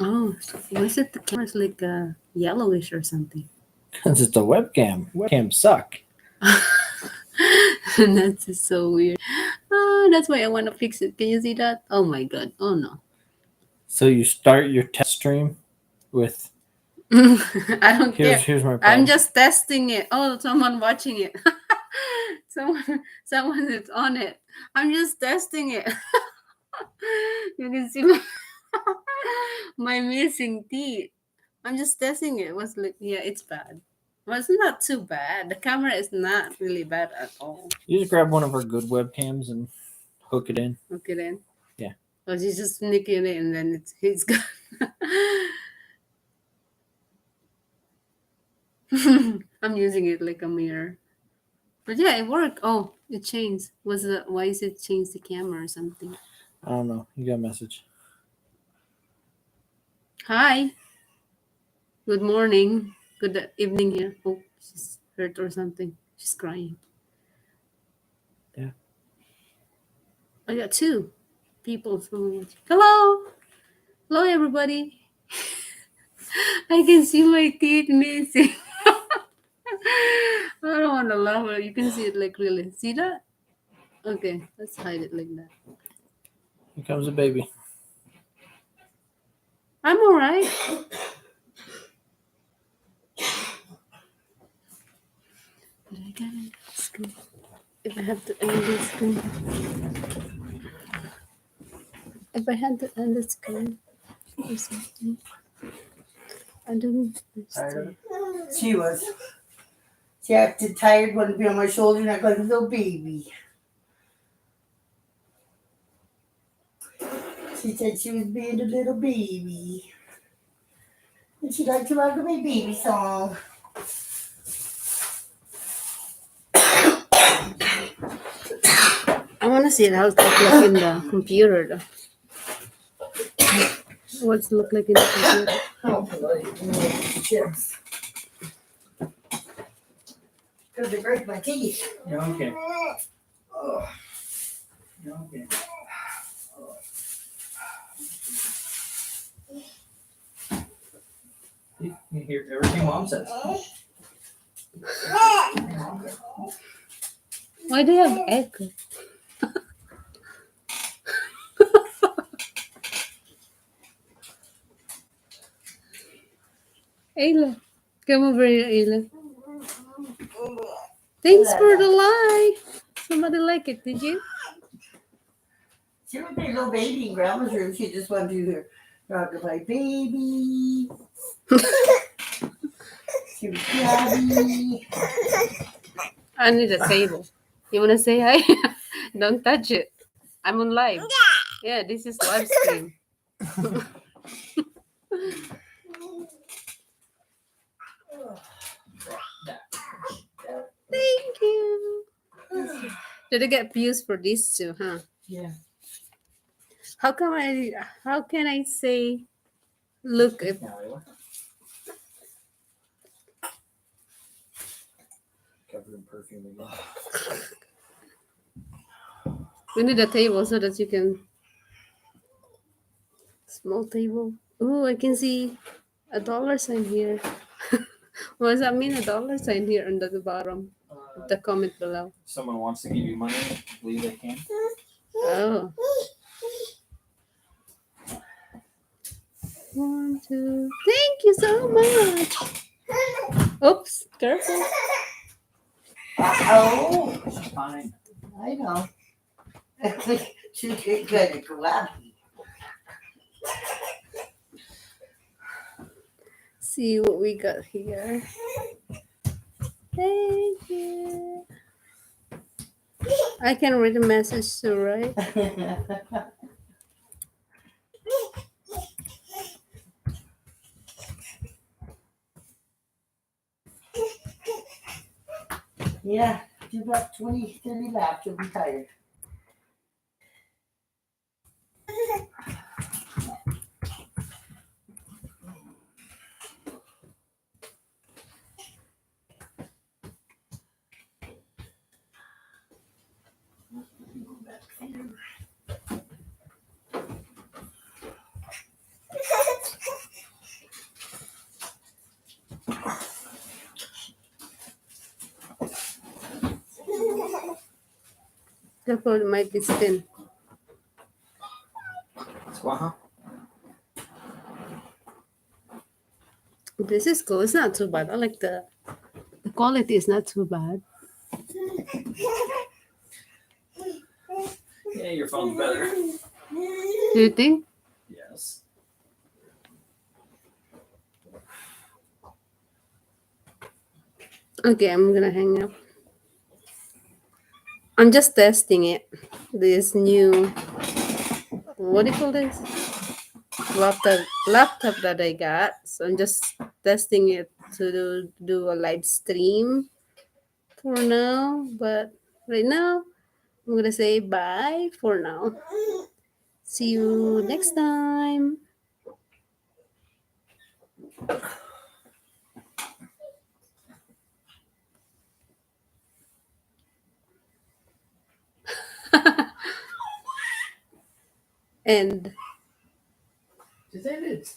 Oh, was it the camera's like yellowish or something? Because it's a webcam. Webcams suck. That's just so weird. That's why I want to fix it. Can you see that? Oh my god. Oh no. So you start your test stream with I don't care. here's my I'm problem. just testing it. Oh, someone watching it. Someone is on it. I'm just testing it. You can see my missing teeth. I'm just testing it. Was like, yeah, it's bad. Well, it's not too bad. The camera is not really bad at all. You just grab one of our good webcams and hook it in. Okay then. Yeah. Or you just sneak in it and then it's gone. I'm using it like a mirror. But yeah, it worked. Oh, it changed. Why is it changed the camera or something? I don't know. You got a message. Hi. Good morning. Good evening here. Oh, she's hurt or something. She's crying. Yeah. I got two people. Hello. Hello, everybody. I can see my teeth missing. I don't want to laugh. You can see it like really. See that? Okay, let's hide it like that. Here comes a baby. I'm all right. But I got it. Screen. If I have to end this screen. If I had to end the screen or something. I don't understand. She was. She acted tired, wanted to be on my shoulder, and act like a little baby. She said she was being a little baby. And she liked to rock my baby song. I want to see how it looks like in the computer though. What's it look like in the computer? Oh, boy. Chips. Because they break my teeth. Yeah, okay. Oh. Yeah, okay. You hear everything Mom says. Why do you have echo? Ayla, come over here, Ayla. Thanks for the like. Somebody like it, did you? She would be a little baby in Grandma's room. She just wanted to rock my baby. She was happy. I need a table. You want to say hi? Don't touch it. I'm on live. Yeah, this is live stream. Thank you. Did I get views for these two, huh? Yeah. How can I say look if Covered in perfume again. we need a table so that you can small table. Oh, I can see a dollar sign here. What does that mean? A dollar sign here under the bottom of the comment below. If someone wants to give you money, believe they can. Oh. 1, 2. Thank you so much. Oops, careful. Oh, She's fine. I know. She's getting good at Galapi. See what we got here. Thank you. I can read the message too, right? Yeah, do about 20, 30 laps. You'll be tired. Careful, it might be spin. Wow. This is cool. It's not too bad. I like the quality is not too bad. Yeah, your phone's better. Do you think? Yes. Okay, I'm gonna hang up. I'm just testing it. This new, what do you call this? Laptop that I got. So I'm just testing it to do a live stream for now. But right now, I'm gonna say bye for now. See you next time. And Just end it.